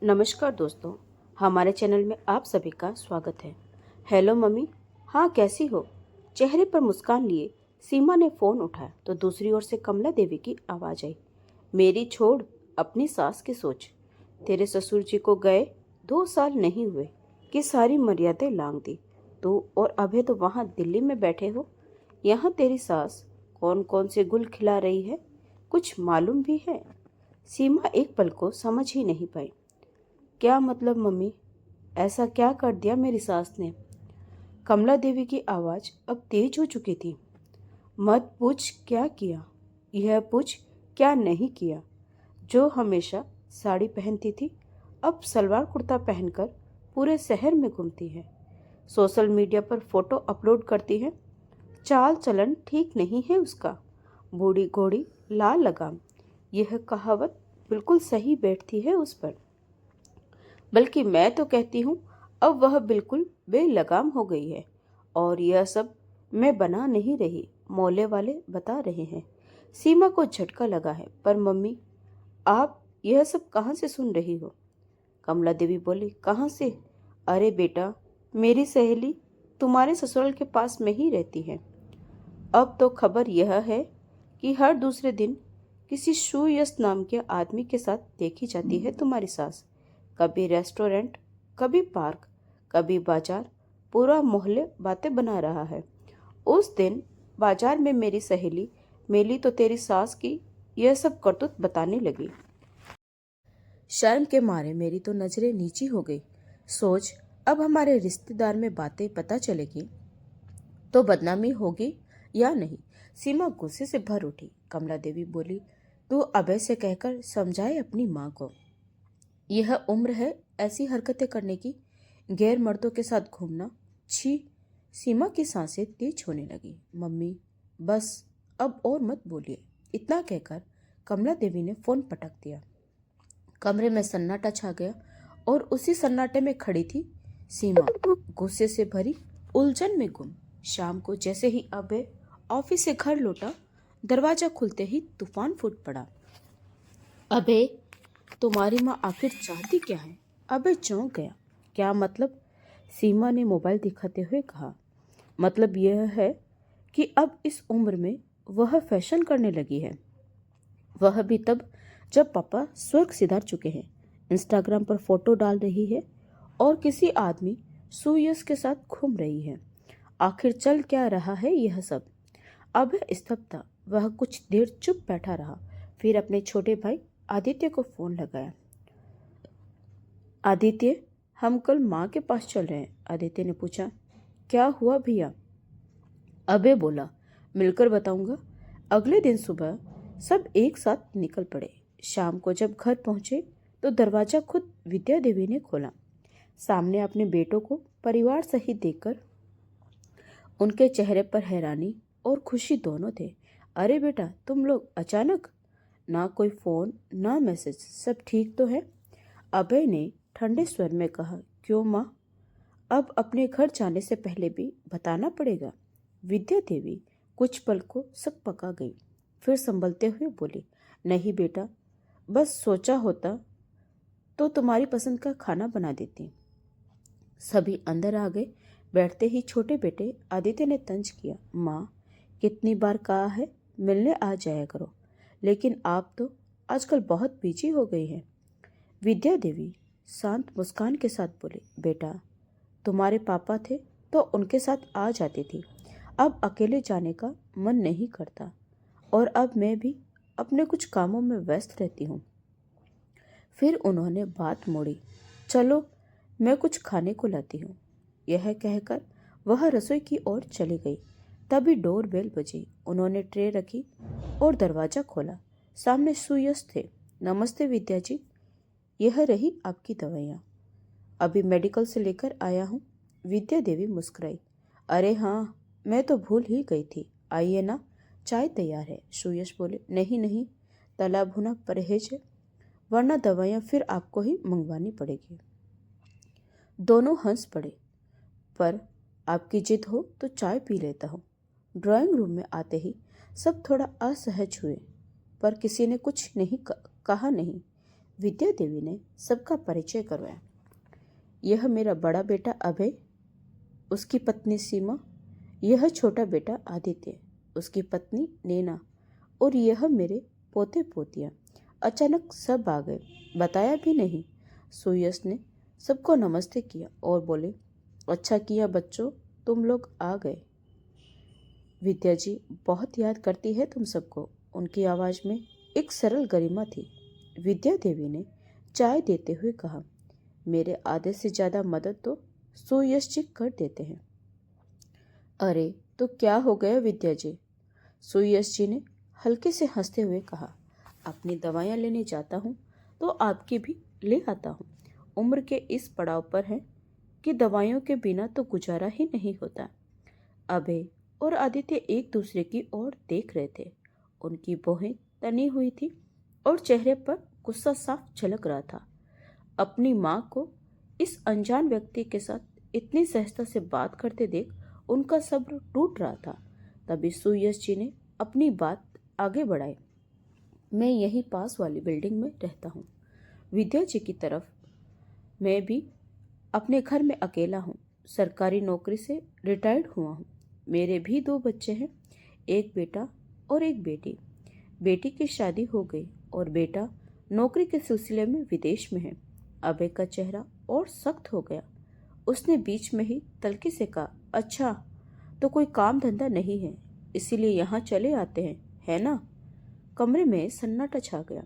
नमस्कार दोस्तों, हमारे चैनल में आप सभी का स्वागत है। Hello mummy. हाँ, कैसी हो? चेहरे पर मुस्कान लिए सीमा ने फोन उठाया तो दूसरी ओर से कमला देवी की आवाज आई। मेरी छोड़, अपनी सास की सोच। तेरे ससुर जी को गए 2 साल नहीं हुए कि सारी मर्यादाएं लांघ दी। तू और अभय तो वहां दिल्ली में बैठे हो। यहाँ तेरी सास कौन कौन से गुल खिला रही है, कुछ मालूम भी है? सीमा एक पल को समझ ही नहीं पाई। क्या मतलब मम्मी? ऐसा क्या कर दिया मेरी सास ने? कमला देवी की आवाज अब तेज हो चुकी थी। मत पूछ क्या किया, यह पूछ क्या नहीं किया। जो हमेशा साड़ी पहनती थी अब सलवार कुर्ता पहनकर पूरे शहर में घूमती है। सोशल मीडिया पर फोटो अपलोड करती है। चाल चलन ठीक नहीं है उसका। बूढ़ी घोड़ी लाल लगाम, यह कहावत बिल्कुल सही बैठती है उस पर। बल्कि मैं तो कहती हूँ अब वह बिल्कुल बेलगाम हो गई है। और यह सब मैं बना नहीं रही, मोहल्ले वाले बता रहे हैं। सीमा को झटका लगा है। पर मम्मी, आप यह सब कहाँ से सुन रही हो? कमला देवी बोली, कहाँ से? अरे बेटा, मेरी सहेली तुम्हारे ससुराल के पास में ही रहती है। अब तो खबर यह है कि हर दूसरे दिन किसी सुयश नाम के आदमी के साथ देखी जाती है तुम्हारी सास। कभी रेस्टोरेंट, कभी पार्क, कभी बाजार। पूरा मोहल्ले बातें बना रहा है। उस दिन बाजार में मेरी सहेली मेली तो तेरी सास की यह सब करतूत बताने लगी। शर्म के मारे मेरी तो नजरें नीची हो गई। सोच, अब हमारे रिश्तेदार में बातें पता चलेगी तो बदनामी होगी या नहीं? सीमा गुस्से से भर उठी। कमला देवी बोली, तू अभय से कहकर समझाए अपनी माँ को। यह उम्र है ऐसी हरकतें करने की, गैर मर्दों के साथ घूमना। छी! सीमा की सांसें तेज होने लगी। मम्मी, बस अब और मत बोलिए। इतना कहकर कमला देवी ने फोन पटक दिया। कमरे में सन्नाटा छा गया और उसी सन्नाटे में खड़ी थी सीमा, गुस्से से भरी, उलझन में गुम। शाम को जैसे ही अभय ऑफिस से घर लौटा, दरवाजा खुलते ही तूफान फूट पड़ा। अबे, तुम्हारी माँ आखिर चाहती क्या है? अबे चौंक गया। क्या मतलब? सीमा ने मोबाइल दिखाते हुए कहा। मतलब यह है कि अब इस उम्र में वह फैशन करने लगी है। वह भी तब जब पापा स्वर्ग सिधार चुके हैं। इंस्टाग्राम पर फोटो डाल रही है और किसी आदमी सुयस के साथ घूम रही है। आखिर चल क्या रहा है यह सब? अब स्तब्ध था। वह कुछ देर चुप बैठा रहा, फिर अपने छोटे भाई आदित्य को फोन लगाया। आदित्य, हम कल माँ के पास चल रहे हैं। आदित्य ने पूछा। क्या हुआ भैया? अबे बोला, मिलकर बताऊंगा। अगले दिन सुबह सब एक साथ निकल पड़े। शाम को जब घर पहुंचे तो दरवाजा खुद विद्या देवी ने खोला। सामने अपने बेटों को परिवार सहित देखकर उनके चेहरे पर हैरानी और खुशी दोनों थे। अरे बेटा, तुम लोग अचानक? ना कोई फोन, ना मैसेज, सब ठीक तो है? अभय ने ठंडे स्वर में कहा। क्यों माँ? अब अपने घर जाने से पहले भी बताना पड़ेगा। विद्या देवी कुछ पल को सक पका गई, फिर संभलते हुए बोली, नहीं बेटा, बस सोचा होता तो तुम्हारी पसंद का खाना बना देती। सभी अंदर आ गए। बैठते ही छोटे बेटे आदित्य ने तंज किया, माँ, कितनी बार कहा है मिलने आ जाया करो, लेकिन आप तो आजकल बहुत बिजी हो गई हैं। विद्या देवी शांत मुस्कान के साथ बोली, बेटा, तुम्हारे पापा थे तो उनके साथ आ जाती थी। अब अकेले जाने का मन नहीं करता और अब मैं भी अपने कुछ कामों में व्यस्त रहती हूँ। फिर उन्होंने बात मोड़ी। चलो, मैं कुछ खाने को लाती हूँ। यह कहकर वह रसोई की ओर चली गई। तभी डोर बेल बजी। उन्होंने ट्रे रखी और दरवाजा खोला। सामने सुयश थे। नमस्ते विद्या जी, यह रही आपकी दवाइयाँ। अभी मेडिकल से लेकर आया हूँ। विद्या देवी मुस्कुराई। अरे हाँ, मैं तो भूल ही गई थी। आइए ना, चाय तैयार है। सुयश बोले, नहीं नहीं, तला भुना परहेज है, वरना दवाइयाँ फिर आपको ही मंगवानी पड़ेगी। दोनों हंस पड़े। पर आपकी जिद हो तो चाय पी लेता हूँ। ड्राइंग रूम में आते ही सब थोड़ा असहज हुए, पर किसी ने कुछ नहीं कहा नहीं। विद्या देवी ने सबका परिचय करवाया। यह मेरा बड़ा बेटा अभय, उसकी पत्नी सीमा, यह छोटा बेटा आदित्य, उसकी पत्नी नैना, और यह मेरे पोते पोतियाँ। अचानक सब आ गए, बताया भी नहीं। सुयश ने सबको नमस्ते किया और बोले, अच्छा किया बच्चों, तुम लोग आ गए। विद्या जी बहुत याद करती है तुम सबको। उनकी आवाज़ में एक सरल गरिमा थी। विद्या देवी ने चाय देते हुए कहा, मेरे आधे से ज़्यादा मदद तो सुयश जी कर देते हैं। अरे तो क्या हो गया विद्या जी? सुयश जी ने हल्के से हंसते हुए कहा, अपनी दवाइयाँ लेने जाता हूँ तो आपकी भी ले आता हूँ। उम्र के इस पड़ाव पर है कि दवाइयों के बिना तो गुजारा ही नहीं होता। अभय और आदित्य एक दूसरे की ओर देख रहे थे। उनकी भौहें तनी हुई थी और चेहरे पर गुस्सा साफ झलक रहा था। अपनी माँ को इस अनजान व्यक्ति के साथ इतनी सहजता से बात करते देख उनका सब्र टूट रहा था। तभी सुयश जी ने अपनी बात आगे बढ़ाई। मैं यहीं पास वाली बिल्डिंग में रहता हूँ। विद्या जी की तरफ, मैं भी अपने घर में अकेला हूँ। सरकारी नौकरी से रिटायर्ड हुआ हूँ। मेरे भी 2 बच्चे हैं, एक बेटा और एक बेटी। बेटी की शादी हो गई और बेटा नौकरी के सिलसिले में विदेश में है। अभय का चेहरा और सख्त हो गया। उसने बीच में ही तल्खी से कहा, अच्छा तो कोई काम धंधा नहीं है, इसीलिए यहाँ चले आते हैं, है ना? कमरे में सन्नाटा छा गया।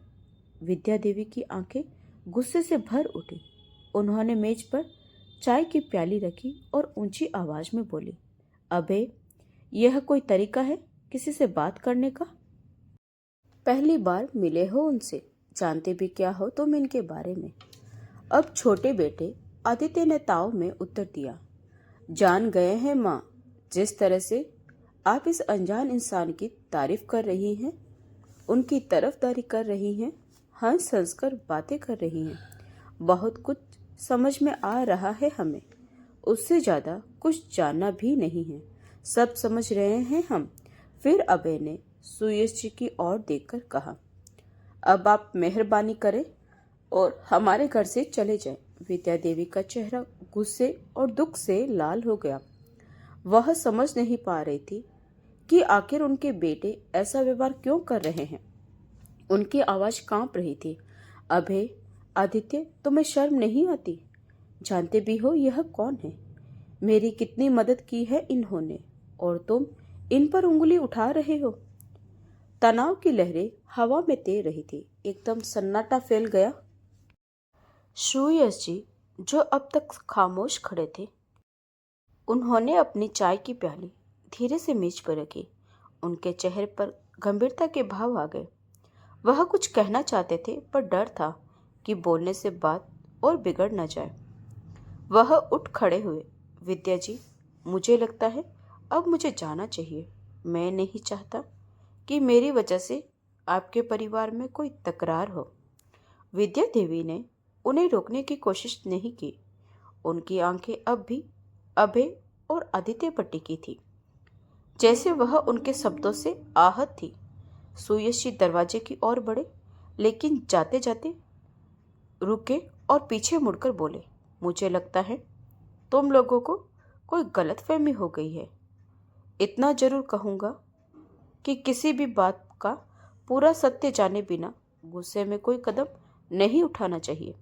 विद्या देवी की आंखें गुस्से से भर उठी। उन्होंने मेज पर चाय की प्याली रखी और ऊंची आवाज में बोली, अबे, यह कोई तरीका है किसी से बात करने का? पहली बार मिले हो उनसे, जानते भी क्या हो तुम इनके बारे में? अब छोटे बेटे आदित्य ने ताव में उत्तर दिया, जान गए हैं माँ, जिस तरह से आप इस अनजान इंसान की तारीफ कर रही हैं, उनकी तरफदारी कर रही हैं, हंस हंस कर बातें कर रही हैं, बहुत कुछ समझ में आ रहा है हमें। उससे ज़्यादा कुछ जानना भी नहीं है, सब समझ रहे हैं हम। फिर अभय ने सुयश जी की ओर देखकर कहा, अब आप मेहरबानी करें और हमारे घर से चले जाएं। विद्या देवी का चेहरा गुस्से और दुख से लाल हो गया। वह समझ नहीं पा रही थी कि आखिर उनके बेटे ऐसा व्यवहार क्यों कर रहे हैं। उनकी आवाज कांप रही थी, अभय, आदित्य, तुम्हें शर्म नहीं आती? जानते भी हो यह कौन है? मेरी कितनी मदद की है इन्होंने, और तुम इन पर उंगली उठा रहे हो। तनाव की लहरें हवा में तैर रही थी। एकदम सन्नाटा फैल गया। सुयश जी, जो अब तक खामोश खड़े थे, उन्होंने अपनी चाय की प्याली धीरे से मेज पर रखी। उनके चेहरे पर गंभीरता के भाव आ गए। वह कुछ कहना चाहते थे पर डर था कि बोलने से बात और बिगड़ न जाए। वह उठ खड़े हुए, विद्या जी, मुझे लगता है अब मुझे जाना चाहिए। मैं नहीं चाहता कि मेरी वजह से आपके परिवार में कोई तकरार हो। विद्या देवी ने उन्हें रोकने की कोशिश नहीं की। उनकी आंखें अब भी अभय और आदित्य पर टिकी थी, जैसे वह उनके शब्दों से आहत थी। सुयश जी दरवाजे की ओर बढ़े, लेकिन जाते जाते रुके और पीछे मुड़कर बोले, मुझे लगता है तुम लोगों को कोई गलतफहमी हो गई है। इतना जरूर कहूँगा कि किसी भी बात का पूरा सत्य जाने बिना गुस्से में कोई कदम नहीं उठाना चाहिए।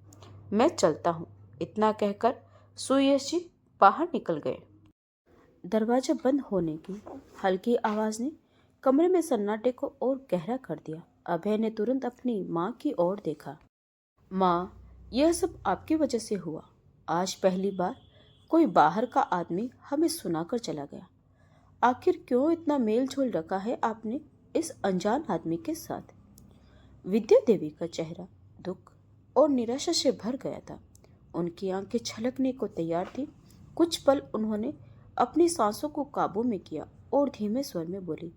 मैं चलता हूँ। इतना कहकर सुयश जी बाहर निकल गए। दरवाजा बंद होने की हल्की आवाज ने कमरे में सन्नाटे को और गहरा कर दिया। अभय ने तुरंत अपनी माँ की ओर देखा। माँ, यह सब आपकी वजह से हुआ। आज पहली बार कोई बाहर का आदमी हमें सुनाकर चला गया। आखिर क्यों इतना मेल झोल रखा है आपने इस अनजान आदमी के साथ? विद्या देवी का चेहरा दुख और निराशा से भर गया था। उनकी आंखें छलकने को तैयार थी। कुछ पल उन्होंने अपनी सांसों को काबू में किया और धीमे स्वर में बोली,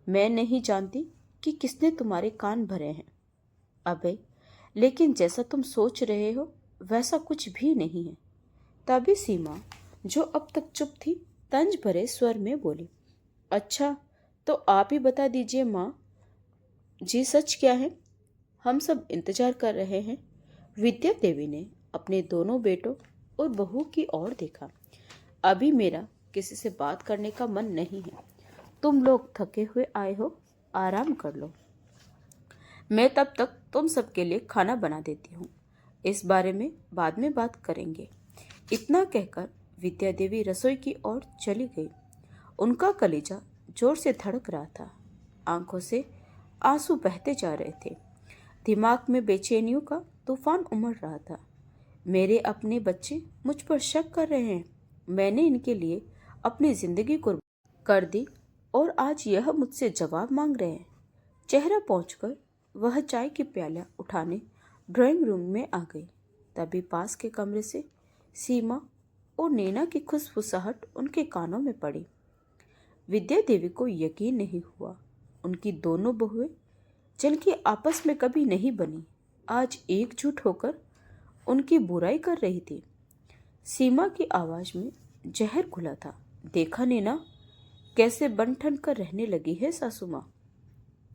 मैं नहीं जानती कि किसने तुम्हारे कान भरे हैं अभय, लेकिन जैसा तुम सोच रहे हो वैसा कुछ भी नहीं है। तभी सीमा, जो अब तक चुप थी, तंज भरे स्वर में बोली, अच्छा तो आप ही बता दीजिए माँ जी, सच क्या है? हम सब इंतजार कर रहे हैं। विद्या देवी ने अपने दोनों बेटों और बहू की ओर देखा। अभी मेरा किसी से बात करने का मन नहीं है। तुम लोग थके हुए आए हो, आराम कर लो। मैं तब तक तुम सबके लिए खाना बना देती हूँ। इस बारे में बाद में बात करेंगे। इतना कहकर विद्या देवी रसोई की ओर चली गई। उनका कलेजा जोर से धड़क रहा था। आंखों से आंसू बहते जा रहे थे। दिमाग में बेचैनियों का तूफान उमड़ रहा था। मेरे अपने बच्चे मुझ पर शक कर रहे हैं। मैंने इनके लिए अपनी जिंदगी कुर्बान कर दी और आज यह मुझसे जवाब मांग रहे हैं। चेहरा पहुंचकर वह चाय की प्याला उठाने ड्राइंग रूम में आ गई। तभी पास के कमरे से सीमा और नैना की खुशफुसाहट उनके कानों में पड़ी। विद्या देवी को यकीन नहीं हुआ। उनकी दोनों बहुएं जिनकी आपस में कभी नहीं बनी, आज एकजुट होकर उनकी बुराई कर रही थी। सीमा की आवाज में जहर घुला था। देखा नैना, कैसे बन ठन कर रहने लगी है सासू माँ।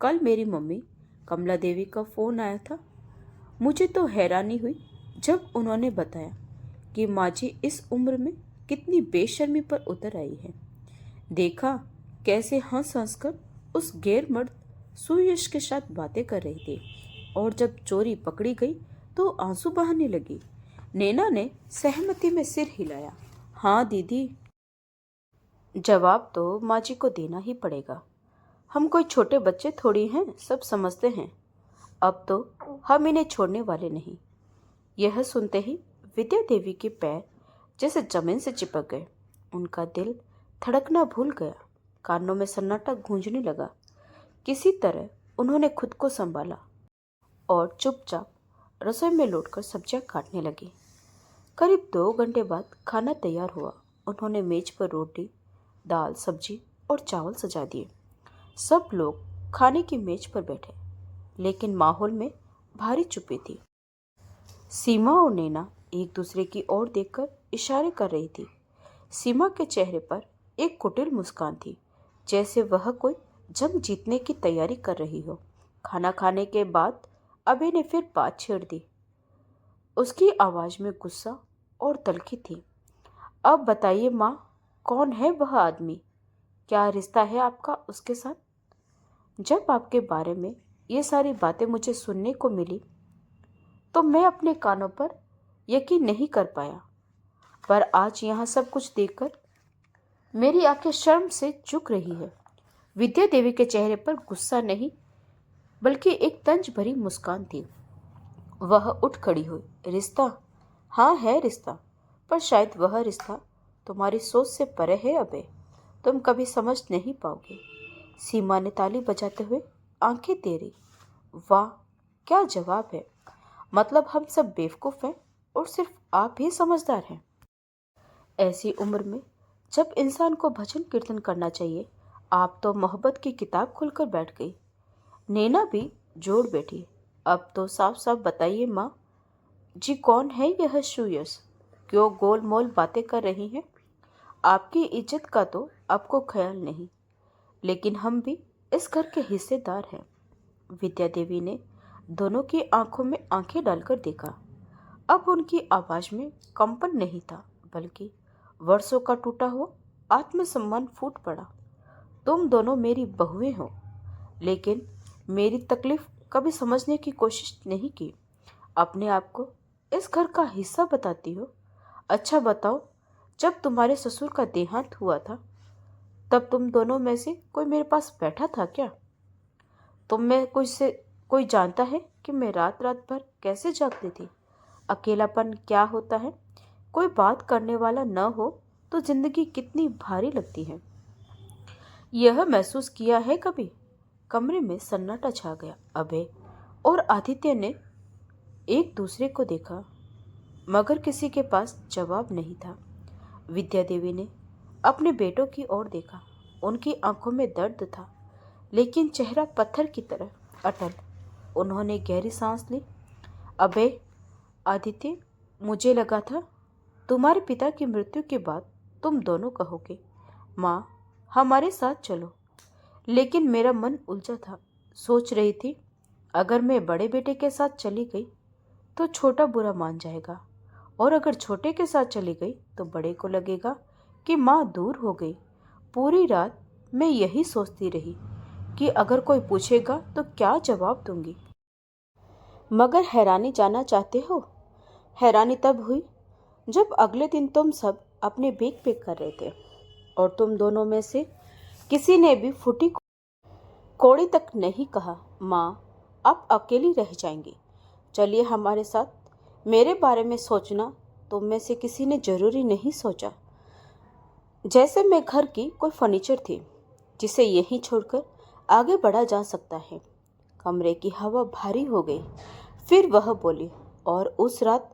कल मेरी मम्मी कमला देवी का फोन आया था। मुझे तो हैरानी हुई जब उन्होंने बताया कि माँ जी इस उम्र में कितनी बेशर्मी पर उतर आई है। देखा कैसे हंस हंस कर उस गैर मर्द सुयश के साथ बातें कर रही थी, और जब चोरी पकड़ी गई तो आंसू बहाने लगी। नैना ने सहमति में सिर हिलाया। हाँ दीदी, जवाब तो माँ जी को देना ही पड़ेगा। हम कोई छोटे बच्चे थोड़ी हैं, सब समझते हैं। अब तो हम इन्हें छोड़ने वाले नहीं। यह सुनते ही विद्या देवी के पैर जैसे जमीन से चिपक गए। उनका दिल धड़कना भूल गया। कानों में सन्नाटा गूंजने लगा। किसी तरह उन्होंने खुद को संभाला और चुपचाप रसोई में लौटकर सब्जियां काटने लगी। करीब 2 घंटे बाद खाना तैयार हुआ। उन्होंने मेज पर रोटी, दाल, सब्जी और चावल सजा दिए। सब लोग खाने की मेज पर बैठे, लेकिन माहौल में भारी चुप्पी थी। सीमा और नैना एक दूसरे की ओर देखकर इशारे कर रही थी। सीमा के चेहरे पर एक कुटिल मुस्कान थी, जैसे वह कोई जंग जीतने की तैयारी कर रही हो। खाना खाने के बाद अभय ने फिर बात छेड़ दी। उसकी आवाज में गुस्सा और तल्खी थी। अब बताइए माँ, कौन है वह आदमी? क्या रिश्ता है आपका उसके साथ? जब आपके बारे में ये सारी बातें मुझे सुनने को मिली तो मैं अपने कानों पर यकीन नहीं कर पाया, पर आज यहाँ सब कुछ देखकर मेरी आंखें शर्म से झुक रही है। विद्या देवी के चेहरे पर गुस्सा नहीं बल्कि एक तंज भरी मुस्कान थी। वह उठ खड़ी हुई। रिश्ता? हाँ है रिश्ता, पर शायद वह रिश्ता तुम्हारी सोच से परे है अबे। तुम कभी समझ नहीं पाओगे। सीमा ने ताली बजाते हुए आंखें तेरी। वाह, क्या जवाब है। मतलब हम सब बेवकूफ़ हैं और सिर्फ आप ही समझदार हैं। ऐसी उम्र में जब इंसान को भजन कीर्तन करना चाहिए, आप तो मोहब्बत की किताब खुलकर बैठ गई। नैना भी जोड़ बैठी। अब तो साफ साफ बताइए माँ जी, कौन है यह सुयश? क्यों गोल मोल बातें कर रही हैं? आपकी इज्जत का तो आपको ख्याल नहीं, लेकिन हम भी इस घर के हिस्सेदार हैं। विद्या देवी ने दोनों की आंखों में आंखें डालकर देखा। अब उनकी आवाज में कंपन नहीं था, बल्कि वर्षों का टूटा हुआ आत्मसम्मान फूट पड़ा। तुम दोनों मेरी बहुएं हो, लेकिन मेरी तकलीफ कभी समझने की कोशिश नहीं की। अपने आप को इस घर का हिस्सा बताती हो। अच्छा बताओ, जब तुम्हारे ससुर का देहांत हुआ था तब तुम दोनों में से कोई मेरे पास बैठा था क्या? तुम में कोई जानता है कि मैं रात रात भर कैसे जागती थी? अकेलापन क्या होता है? कोई बात करने वाला न हो तो जिंदगी कितनी भारी लगती है। यह महसूस किया है कभी? कमरे में सन्नाटा छा गया। अभय और आदित्य ने एक दूसरे को देखा, मगर किसी के पास जवाब नहीं था। विद्या देवी ने अपने बेटों की ओर देखा। उनकी आंखों में दर्द था, लेकिन चेहरा पत्थर की तरह अटल। उन्होंने गहरी सांस ली। अबे आदित्य, मुझे लगा था तुम्हारे पिता की मृत्यु के बाद तुम दोनों कहोगे माँ हमारे साथ चलो, लेकिन मेरा मन उलझा था। सोच रही थी अगर मैं बड़े बेटे के साथ चली गई तो छोटा बुरा मान जाएगा, और अगर छोटे के साथ चली गई तो बड़े को लगेगा कि माँ दूर हो गई। पूरी रात मैं यही सोचती रही कि अगर कोई पूछेगा तो क्या जवाब दूंगी। मगर हैरानी जानना चाहते हो? हैरानी तब हुई जब अगले दिन तुम सब अपने बैग पैक कर रहे थे और तुम दोनों में से किसी ने भी फूटी कौड़ी तक नहीं कहा, माँ आप अकेली रह जाएंगी, चलिए हमारे साथ। मेरे बारे में सोचना तुम में से किसी ने जरूरी नहीं सोचा, जैसे मैं घर की कोई फर्नीचर थी जिसे यहीं छोड़कर आगे बढ़ा जा सकता है। कमरे की हवा भारी हो गई। फिर वह बोली, और उस रात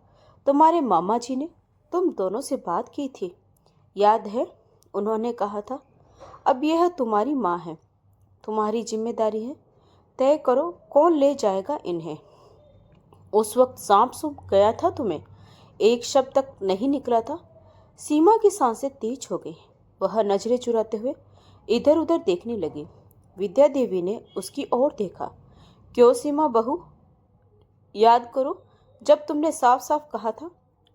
तुम्हारे मामा जी ने तुम दोनों से बात की थी, याद है? उन्होंने कहा था, अब यह तुम्हारी माँ है, तुम्हारी जिम्मेदारी है, तय करो कौन ले जाएगा इन्हें। उस वक्त सांप सूंप गया था तुम्हें? एक शब्द तक नहीं निकला था। सीमा की सांसें तेज हो गई। वह नजरें चुराते हुए इधर उधर देखने लगी। विद्या देवी ने उसकी ओर देखा। क्यों सीमा बहू? याद करो जब तुमने साफ साफ कहा था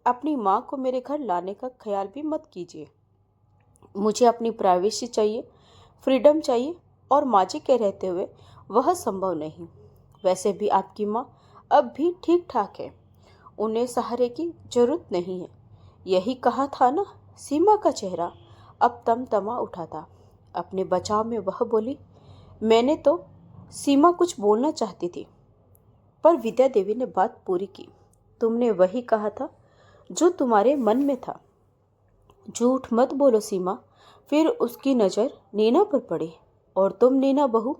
अपनी माँ को मेरे घर लाने का ख्याल भी मत कीजिए। मुझे अपनी प्राइवेसी चाहिए, फ्रीडम चाहिए, और माँ जी के रहते हुए वह संभव नहीं। वैसे भी आपकी माँ अब भी ठीक ठाक है, उन्हें सहारे की जरूरत नहीं है। यही कहा था ना? सीमा का चेहरा अब तमतमा उठा था। अपने बचाव में वह बोली, मैंने तो सीमा कुछ बोलना चाहती थी, पर विद्या देवी ने बात पूरी की। तुमने वही कहा था जो तुम्हारे मन में था। झूठ मत बोलो सीमा। फिर उसकी नज़र नीना पर पड़ी। और तुम नीना बहू?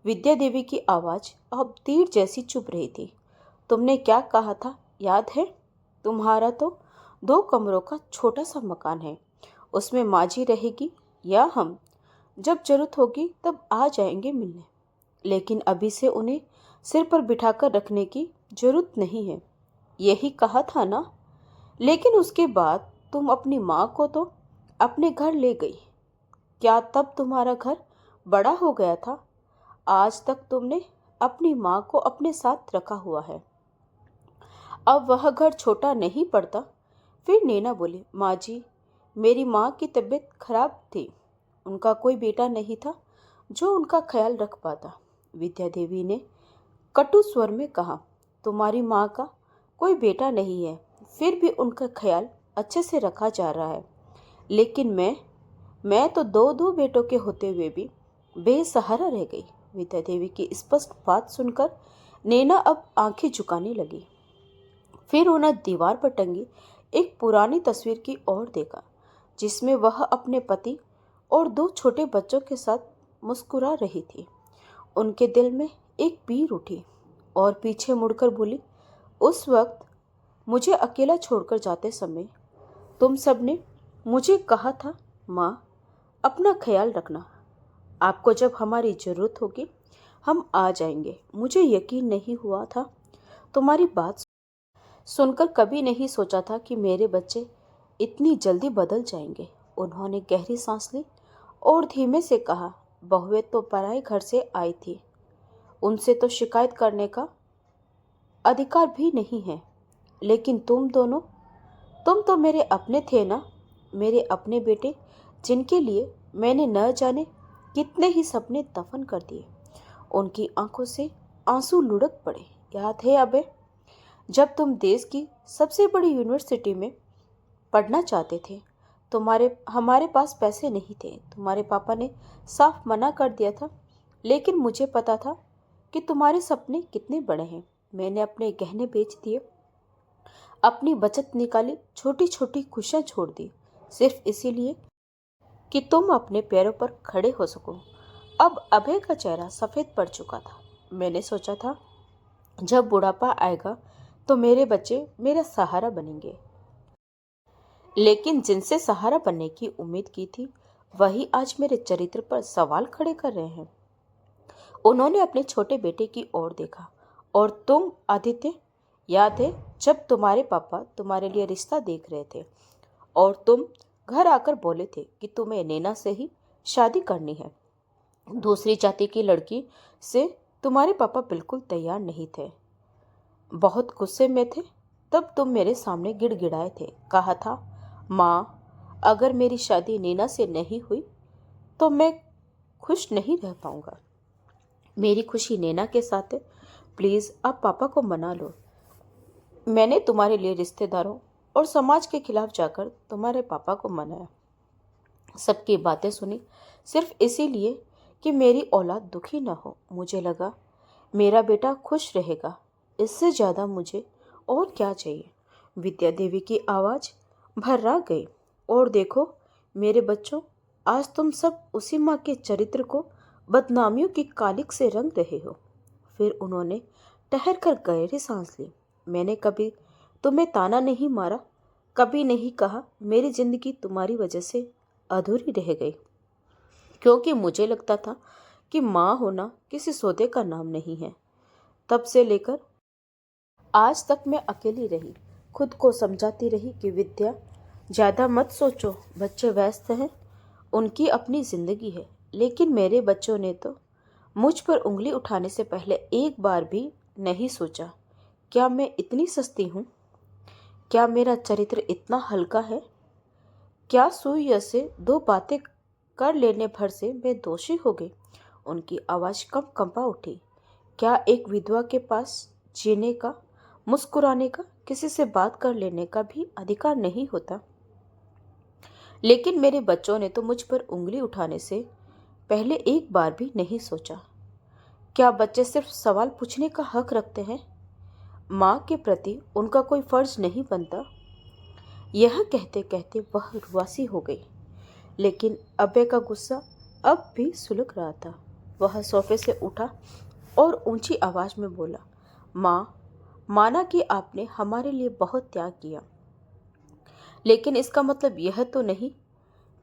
विद्या देवी की आवाज़ अब तीर जैसी चुप रही थी। तुमने क्या कहा था, याद है? तुम्हारा तो 2 कमरों का छोटा सा मकान है, उसमें माँ जी रहेगी या हम? जब जरूरत होगी तब आ जाएंगे मिलने, लेकिन अभी से उन्हें सिर पर बिठाकर रखने की जरूरत नहीं है। यही कहा था ना? लेकिन उसके बाद तुम अपनी माँ को तो अपने घर ले गई। क्या तब तुम्हारा घर बड़ा हो गया था? आज तक तुमने अपनी माँ को अपने साथ रखा हुआ है, अब वह घर छोटा नहीं पड़ता। फिर नैना बोली, माँ जी, मेरी माँ की तबीयत खराब थी, उनका कोई बेटा नहीं था जो उनका ख्याल रख पाता। विद्या देवी ने कटु स्वर में कहा, तुम्हारी माँ का कोई बेटा नहीं है, फिर भी उनका ख्याल अच्छे से रखा जा रहा है। लेकिन मैं तो 2 बेटों के होते हुए भी बेसहारा रह गई। विद्या देवी की स्पष्ट बात सुनकर नैना अब आंखें झुकाने लगी। फिर उन्हें दीवार पर टंगी एक पुरानी तस्वीर की ओर देखा, जिसमें वह अपने पति और 2 छोटे बच्चों के साथ मुस्कुरा रही थी। उनके दिल में एक पीर उठी और पीछे मुड़कर बोली, उस वक्त मुझे अकेला छोड़कर जाते समय तुम सबने मुझे कहा था, माँ अपना ख्याल रखना, आपको जब हमारी ज़रूरत होगी हम आ जाएंगे। मुझे यकीन नहीं हुआ था तुम्हारी बात सुनकर, कभी नहीं सोचा था कि मेरे बच्चे इतनी जल्दी बदल जाएंगे। उन्होंने गहरी सांस ली और धीमे से कहा, बहुएं तो पराए घर से आई थी, उनसे तो शिकायत करने का अधिकार भी नहीं है, लेकिन तुम दोनों, तुम तो मेरे अपने थे ना, मेरे अपने बेटे, जिनके लिए मैंने न जाने कितने ही सपने दफन कर दिए। उनकी आंखों से आंसू लुढ़क पड़े। याद है अबे, जब तुम देश की सबसे बड़ी यूनिवर्सिटी में पढ़ना चाहते थे, हमारे पास पैसे नहीं थे, तुम्हारे पापा ने साफ मना कर दिया था, लेकिन मुझे पता था कि तुम्हारे सपने कितने बड़े हैं। मैंने अपने गहने बेच दिए, अपनी बचत निकाली, छोटी छोटी खुशियाँ छोड़ दी, सिर्फ इसीलिए कि तुम अपने पैरों पर खड़े हो सको। अब अभय का चेहरा सफ़ेद पड़ चुका था। मैंने सोचा था जब बुढ़ापा आएगा तो मेरे बच्चे मेरा सहारा बनेंगे, लेकिन जिनसे सहारा बनने की उम्मीद की थी वही आज मेरे चरित्र पर सवाल खड़े कर रहे हैं। उन्होंने अपने छोटे बेटे की ओर देखा। और तुम आदित्य, याद है जब तुम्हारे पापा तुम्हारे लिए रिश्ता देख रहे थे और तुम घर आकर बोले थे कि तुम्हें नैना से ही शादी करनी है, दूसरी जाति की लड़की से तुम्हारे पापा बिल्कुल तैयार नहीं थे, बहुत गुस्से में थे। तब तुम मेरे सामने गिड़गिड़ाए थे, कहा था, माँ अगर मेरी शादी नीना से नहीं हुई तो मैं खुश नहीं रह पाऊंगा। मेरी खुशी नैना के साथ है, प्लीज़ आप पापा को मना लो। मैंने तुम्हारे लिए रिश्तेदारों और समाज के खिलाफ जाकर तुम्हारे पापा को मनाया, सबकी बातें सुनी, सिर्फ इसीलिए कि मेरी औलाद दुखी ना हो। मुझे लगा मेरा बेटा खुश रहेगा, इससे ज़्यादा मुझे और क्या चाहिए। विद्या देवी की आवाज़ भर्रा गई। और देखो मेरे बच्चों, आज तुम सब उसी माँ के चरित्र को बदनामियों की कालिक से रंग रहे हो। फिर उन्होंने ठहर कर गहरी सांस ली। मैंने कभी तुम्हें ताना नहीं मारा, कभी नहीं कहा मेरी जिंदगी तुम्हारी वजह से अधूरी रह गई, क्योंकि मुझे लगता था कि माँ होना किसी सौदे का नाम नहीं है। तब से लेकर आज तक मैं अकेली रही, खुद को समझाती रही कि विद्या ज़्यादा मत सोचो, बच्चे व्यस्त हैं, उनकी अपनी जिंदगी है। लेकिन मेरे बच्चों ने तो मुझ पर उंगली उठाने से पहले एक बार भी नहीं सोचा, क्या मैं इतनी सस्ती हूँ? क्या मेरा चरित्र इतना हल्का है? क्या सुई से दो बातें कर लेने भर से मैं दोषी हो गई? उनकी आवाज़ कम कंपा उठी। क्या एक विधवा के पास जीने का, मुस्कुराने का, किसी से बात कर लेने का भी अधिकार नहीं होता? लेकिन मेरे बच्चों ने तो मुझ पर उंगली उठाने से पहले एक बार भी नहीं सोचा। क्या बच्चे सिर्फ सवाल पूछने का हक रखते हैं? माँ के प्रति उनका कोई फर्ज नहीं बनता? यह कहते कहते वह रुआसी हो गई। लेकिन अब्बे का गुस्सा अब भी सुलग रहा था। वह सोफे से उठा और ऊंची आवाज में बोला, माँ, माना कि आपने हमारे लिए बहुत त्याग किया, लेकिन इसका मतलब यह तो नहीं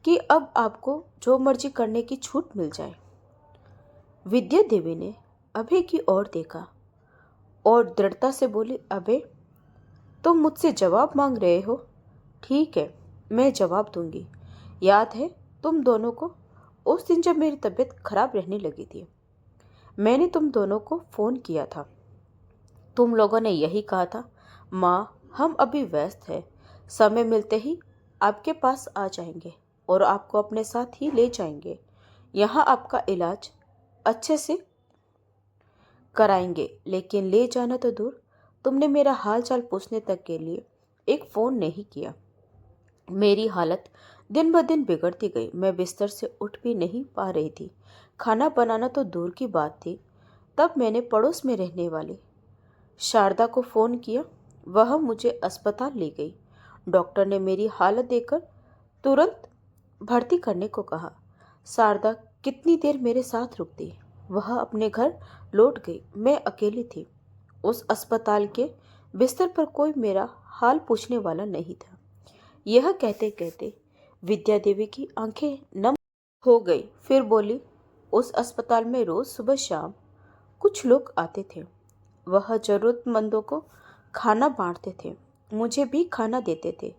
कि अब आपको जो मर्जी करने की छूट मिल जाए। विद्या देवी ने अभय की ओर देखा और दृढ़ता से बोली, अभय, तुम मुझसे जवाब मांग रहे हो? ठीक है, मैं जवाब दूंगी। याद है तुम दोनों को उस दिन जब मेरी तबीयत खराब रहने लगी थी, मैंने तुम दोनों को फ़ोन किया था। तुम लोगों ने यही कहा था, माँ हम अभी व्यस्त हैं, समय मिलते ही आपके पास आ जाएंगे और आपको अपने साथ ही ले जाएंगे। यहाँ आपका इलाज अच्छे से कराएंगे। लेकिन ले जाना तो दूर, तुमने मेरा हाल चाल पूछने तक के लिए एक फ़ोन नहीं किया। मेरी हालत दिन ब दिन बिगड़ती गई। मैं बिस्तर से उठ भी नहीं पा रही थी, खाना बनाना तो दूर की बात थी। तब मैंने पड़ोस में रहने वाली शारदा को फ़ोन किया। वह मुझे अस्पताल ले गई। डॉक्टर ने मेरी हालत देखकर तुरंत भर्ती करने को कहा। शारदा कितनी देर मेरे साथ रुकती, वह अपने घर लौट गई। मैं अकेली थी। उस अस्पताल के बिस्तर पर कोई मेरा हाल पूछने वाला नहीं था। यह कहते कहते विद्या देवी की आंखें नम हो गई। फिर बोली, उस अस्पताल में रोज सुबह शाम कुछ लोग आते थे। वह जरूरतमंदों को खाना बांटते थे, मुझे भी खाना देते थे।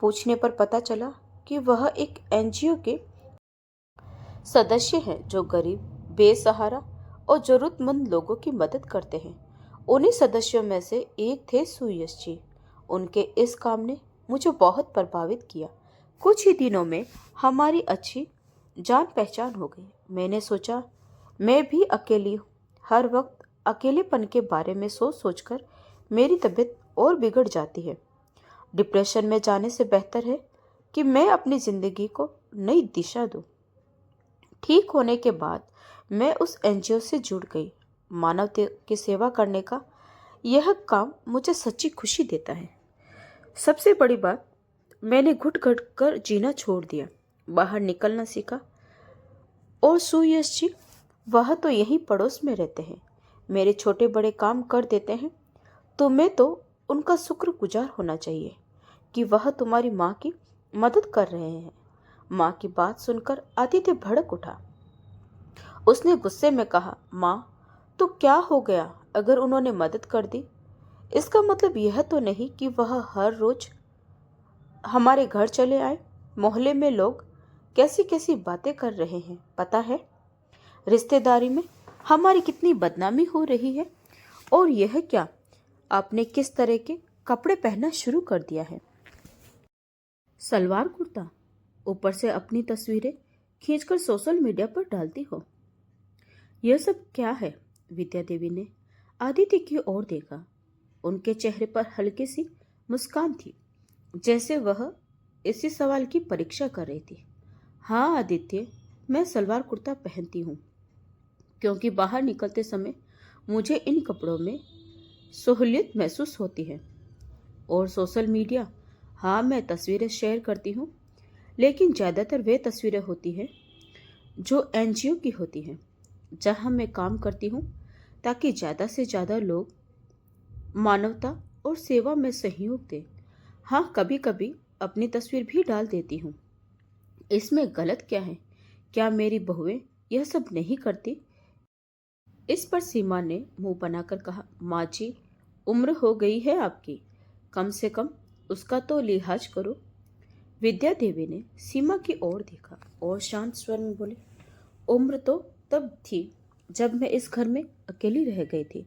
पूछने पर पता चला कि वह एक एनजीओ के सदस्य हैं जो गरीब, बेसहारा और जरूरतमंद लोगों की मदद करते हैं। उन्हीं सदस्यों में से एक थे सुयश जी। उनके इस काम ने मुझे बहुत प्रभावित किया। कुछ ही दिनों में हमारी अच्छी जान पहचान हो गई। मैंने सोचा मैं भी अकेली हूँ। हर वक्त अकेलेपन के बारे में सोच सोचकर मेरी तबीयत और बिगड़ जाती है। डिप्रेशन में जाने से बेहतर है कि मैं अपनी ज़िंदगी को नई दिशा दूँ। ठीक होने के बाद मैं उस एनजीओ से जुड़ गई। मानवता की सेवा करने का यह काम मुझे सच्ची खुशी देता है। सबसे बड़ी बात, मैंने घुट घुट कर जीना छोड़ दिया, बाहर निकलना सीखा। और सुयश जी, वह तो यहीं पड़ोस में रहते हैं, मेरे छोटे बड़े काम कर देते हैं। तुम्हें तो उनका शुक्रगुजार होना चाहिए कि वह तुम्हारी माँ की मदद कर रहे हैं। माँ की बात सुनकर आदित्य भड़क उठा। उसने गुस्से में कहा, माँ तो क्या हो गया अगर उन्होंने मदद कर दी? इसका मतलब यह तो नहीं कि वह हर रोज हमारे घर चले आए। मोहल्ले में लोग कैसी कैसी बातें कर रहे हैं पता है? रिश्तेदारी में हमारी कितनी बदनामी हो रही है। और यह क्या, आपने किस तरह के कपड़े पहनना शुरू कर दिया है? सलवार कुर्ता, ऊपर से अपनी तस्वीरें खींचकर सोशल मीडिया पर डालती हो। यह सब क्या है? विद्या देवी ने आदित्य की ओर देखा। उनके चेहरे पर हल्की सी मुस्कान थी, जैसे वह इसी सवाल की परीक्षा कर रही थी। हाँ आदित्य, मैं सलवार कुर्ता पहनती हूँ क्योंकि बाहर निकलते समय मुझे इन कपड़ों में सहूलियत महसूस होती है। और सोशल मीडिया, हाँ मैं तस्वीरें शेयर करती हूँ, लेकिन ज़्यादातर वे तस्वीरें होती हैं जो एनजीओ की होती हैं, जहाँ मैं काम करती हूँ, ताकि ज़्यादा से ज़्यादा लोग मानवता और सेवा में सहयोग दें। हाँ, कभी कभी अपनी तस्वीर भी डाल देती हूँ। इसमें गलत क्या है? क्या मेरी बहुएं यह सब नहीं करती? इस पर सीमा ने मुंह बनाकर कहा, माँ जी, उम्र हो गई है आपकी, कम से कम उसका तो लिहाज करो। विद्या देवी ने सीमा की ओर देखा और शांत स्वर में बोले, उम्र तो तब थी जब मैं इस घर में अकेली रह गई थी।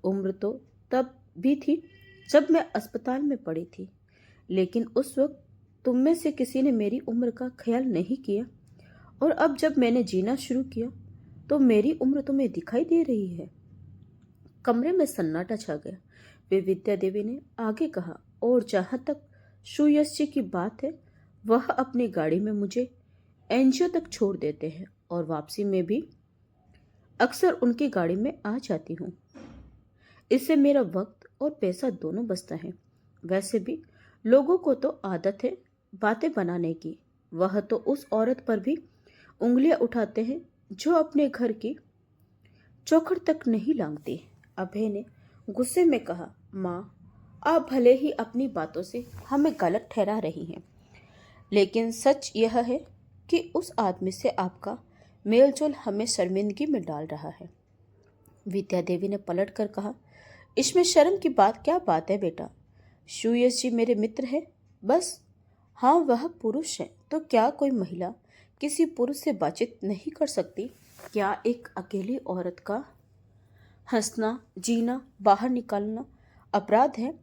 उम्र तो तब भी थी जब मैं अस्पताल में पड़ी थी, लेकिन उस वक्त तुम में से किसी ने मेरी उम्र का ख्याल नहीं किया। और अब जब मैंने जीना शुरू किया तो मेरी उम्र तुम्हें दिखाई दे रही है। कमरे में सन्नाटा छा गया। वे विद्या देवी ने आगे कहा, और जहां तक सुयश जी की बात है, वह अपनी गाड़ी में मुझे एनजीओ तक छोड़ देते हैं और वापसी में भी अक्सर उनकी गाड़ी में आ जाती हूँ। इससे मेरा वक्त और पैसा दोनों बचता है। वैसे भी लोगों को तो आदत है बातें बनाने की। वह तो उस औरत पर भी उंगलियां उठाते हैं जो अपने घर की चौखट तक नहीं लांघती। अभय ने गुस्से में कहा, माँ, आप भले ही अपनी बातों से हमें गलत ठहरा रही हैं, लेकिन सच यह है कि उस आदमी से आपका मेलजोल हमें शर्मिंदगी में डाल रहा है। विद्या देवी ने पलट कर कहा, इसमें शर्म की क्या बात है बेटा? सुयश जी मेरे मित्र हैं, बस। हाँ, वह पुरुष है तो क्या कोई महिला किसी पुरुष से बातचीत नहीं कर सकती? क्या एक अकेली औरत का हंसना, जीना, बाहर निकालना अपराध है?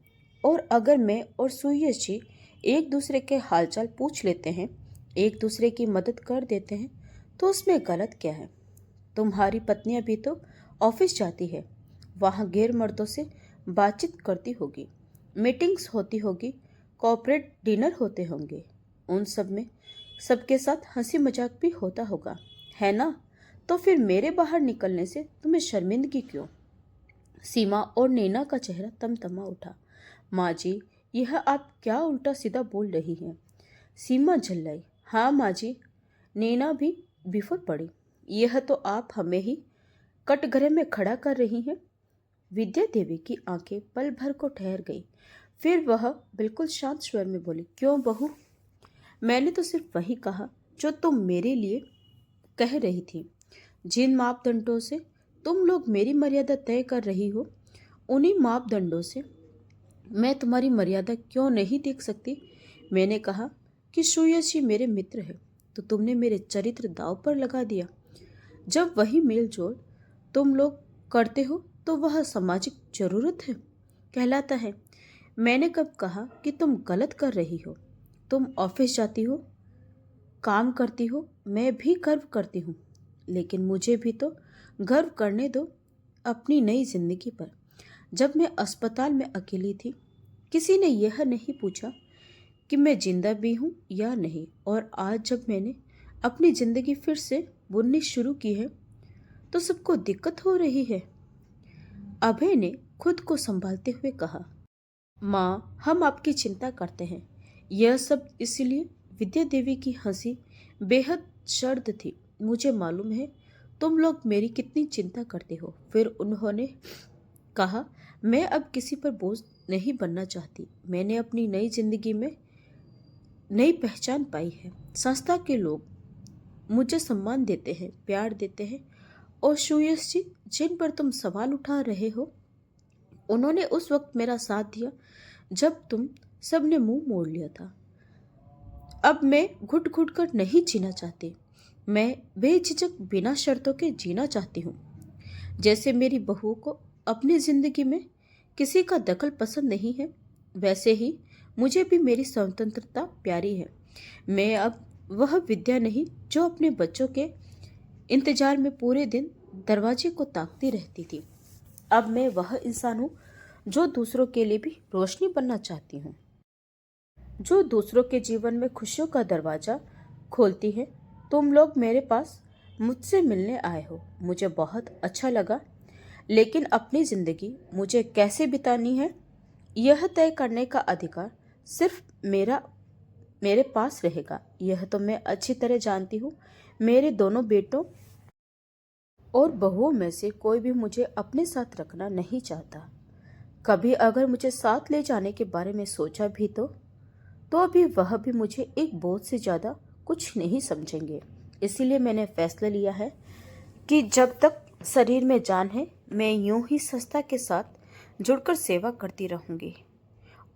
और अगर मैं और सुयश जी एक दूसरे के हालचाल पूछ लेते हैं, एक दूसरे की मदद कर देते हैं, तो उसमें गलत क्या है? तुम्हारी पत्नियां भी तो ऑफिस जाती है, वहाँ गैर मर्दों से बातचीत करती होगी, मीटिंग्स होती होगी, कॉर्पोरेट डिनर होते होंगे, उन सब में सबके साथ हंसी मजाक भी होता होगा, है ना? तो फिर मेरे बाहर निकलने से तुम्हें शर्मिंदगी क्यों? सीमा और नैना का चेहरा तमतमा उठा। माँ जी, यह आप क्या उल्टा सीधा बोल रही हैं? सीमा झल्लाई। हाँ माँ जी, नैना भी बिफर पड़ी। यह तो आप हमें ही कटघरे में खड़ा कर रही हैं। विद्या देवी की आंखें पल भर को ठहर गई। फिर वह बिल्कुल शांत स्वर में बोली, क्यों बहू? मैंने तो सिर्फ वही कहा जो तुम मेरे लिए कह रही थी। जिन मापदंडों से तुम लोग मेरी मर्यादा तय कर रही हो, उन्हीं मापदंडों से मैं तुम्हारी मर्यादा क्यों नहीं देख सकती? मैंने कहा कि सुयश जी मेरे मित्र है, तो तुमने मेरे चरित्र दाव पर लगा दिया। जब वही मेल जोल तुम लोग करते हो तो वह सामाजिक जरूरत है कहलाता है। मैंने कब कहा कि तुम गलत कर रही हो? तुम ऑफिस जाती हो, काम करती हो, मैं भी गर्व करती हूँ, लेकिन मुझे भी तो गर्व करने दो अपनी नई जिंदगी पर। जब मैं अस्पताल में अकेली थी, किसी ने यह नहीं पूछा कि मैं जिंदा भी हूँ या नहीं, और आज जब मैंने अपनी जिंदगी फिर से बुननी शुरू की है तो सबको दिक्कत हो रही है। अभय ने खुद को संभालते हुए कहा, माँ, हम आपकी चिंता करते हैं। यह सब इसलिए? विद्या देवी की हंसी बेहद शर्द थी। मुझे मालूम है तुम लोग मेरी कितनी चिंता करते हो। फिर उन्होंने कहा, मैं अब किसी पर बोझ नहीं बनना चाहती। मैंने अपनी नई जिंदगी में नई पहचान पाई है। संस्था के लोग मुझे सम्मान देते हैं, प्यार देते हैं। और सुयश जी, जिन पर तुम सवाल उठा रहे हो, उन्होंने उस वक्त मेरा साथ दिया जब तुम सबने मुंह मोड़ लिया था। अब मैं घुट घुट कर नहीं जीना चाहती। मैं बेझिझक बिना शर्तों के जीना चाहती हूँ। जैसे मेरी बहू को अपनी जिंदगी में किसी का दखल पसंद नहीं है, वैसे ही मुझे भी मेरी स्वतंत्रता प्यारी है। मैं अब वह विद्या नहीं जो अपने बच्चों के इंतजार में पूरे दिन दरवाजे को ताकती रहती थी। अब मैं वह इंसान हूँ जो दूसरों के लिए भी रोशनी बनना चाहती हूँ, जो दूसरों के जीवन में खुशियों का दरवाजा खोलती है। तुम लोग मेरे पास मुझसे मिलने आए हो, मुझे बहुत अच्छा लगा, लेकिन अपनी जिंदगी मुझे कैसे बितानी है यह तय करने का अधिकार सिर्फ मेरे पास रहेगा। यह तो मैं अच्छी तरह जानती हूँ। मेरे दोनों बेटों और बहुओं में से कोई भी मुझे अपने साथ रखना नहीं चाहता। कभी अगर मुझे साथ ले जाने के बारे में सोचा भी तो अभी वह भी मुझे एक बोझ से ज़्यादा कुछ नहीं समझेंगे। इसीलिए मैंने फैसला लिया है कि जब तक शरीर में जान है, मैं यूं ही संस्था के साथ जुड़कर सेवा करती रहूंगी।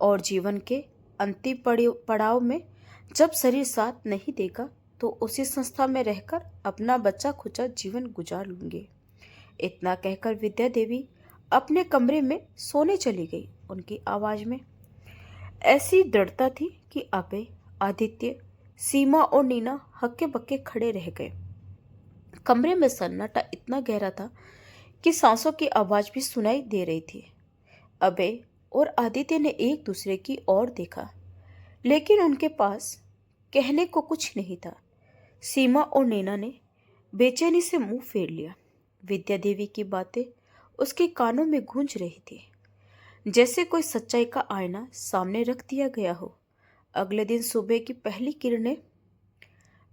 और जीवन के अंतिम पड़ाव में जब शरीर साथ नहीं देगा तो उसी संस्था में रहकर अपना बच्चा खुचा जीवन गुजार लूंगी। इतना कहकर विद्या देवी अपने कमरे में सोने चली गई। उनकी आवाज में ऐसी दृढ़ता थी कि अभय, आदित्य, सीमा और नीना हक्के बक्के खड़े रह गए। कमरे में सन्नाटा इतना गहरा था कि सांसों की आवाज भी सुनाई दे रही थी। अभय और आदित्य ने एक दूसरे की ओर देखा, लेकिन उनके पास कहने को कुछ नहीं था। सीमा और नैना ने बेचैनी से मुंह फेर लिया। विद्या देवी की बातें उसके कानों में गूंज रही थी, जैसे कोई सच्चाई का आईना सामने रख दिया गया हो। अगले दिन सुबह की पहली किरणें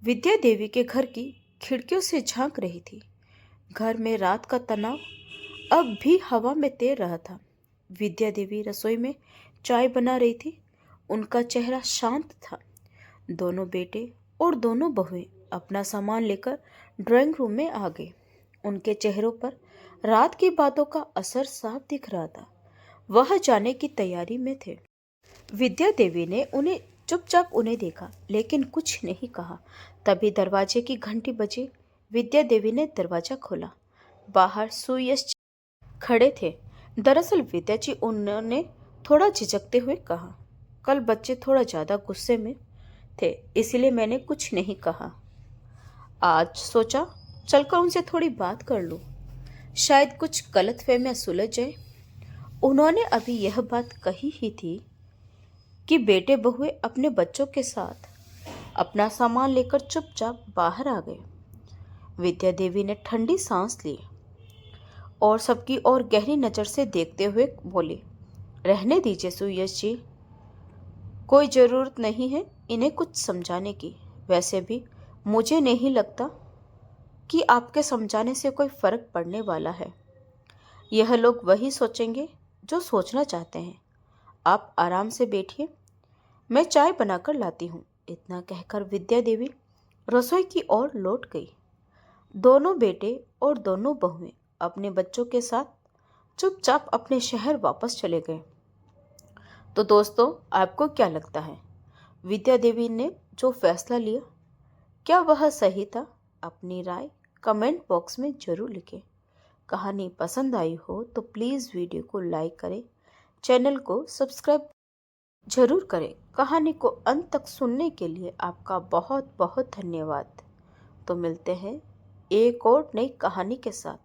विद्या देवी के घर की खिड़कियों से झांक रही थी। घर में रात का तनाव अब भी हवा में तैर रहा था। विद्या देवी रसोई में चाय बना रही थी। उनका चेहरा शांत था। दोनों बेटे और दोनों बहुएं अपना सामान लेकर ड्राइंग रूम में आ गए। उनके चेहरों पर रात की बातों का असर साफ दिख रहा था। वह जाने की तैयारी में थे। विद्या देवी ने चुपचाप उन्हें देखा, लेकिन कुछ नहीं कहा। तभी दरवाजे की घंटी बजी। विद्या देवी ने दरवाजा खोला। बाहर सुयश खड़े थे। दरअसल विद्या जी, उन्होंने थोड़ा झिझकते हुए कहा, कल बच्चे थोड़ा ज्यादा गुस्से में थे, इसलिए मैंने कुछ नहीं कहा। आज सोचा चलकर उनसे थोड़ी बात कर लूं, शायद कुछ गलतफहमियां सुलझ जाए। उन्होंने अभी यह बात कही ही थी कि बेटे बहुए अपने बच्चों के साथ अपना सामान लेकर चुपचाप बाहर आ गए। विद्या देवी ने ठंडी सांस ली और सबकी ओर गहरी नजर से देखते हुए बोली, रहने दीजिए सुयश जी, कोई ज़रूरत नहीं है इन्हें कुछ समझाने की। वैसे भी मुझे नहीं लगता कि आपके समझाने से कोई फर्क पड़ने वाला है। यह लोग वही सोचेंगे जो सोचना चाहते हैं। आप आराम से बैठिए, मैं चाय बनाकर लाती हूँ। इतना कहकर विद्या देवी रसोई की ओर लौट गई। दोनों बेटे और दोनों बहुएं अपने बच्चों के साथ चुपचाप अपने शहर वापस चले गए। तो दोस्तों, आपको क्या लगता है, विद्या देवी ने जो फैसला लिया, क्या वह सही था? अपनी राय कमेंट बॉक्स में ज़रूर लिखें। कहानी पसंद आई हो तो प्लीज़ वीडियो को लाइक करें, चैनल को सब्सक्राइब जरूर करें। कहानी को अंत तक सुनने के लिए आपका बहुत बहुत धन्यवाद। तो मिलते हैं एक और नई कहानी के साथ।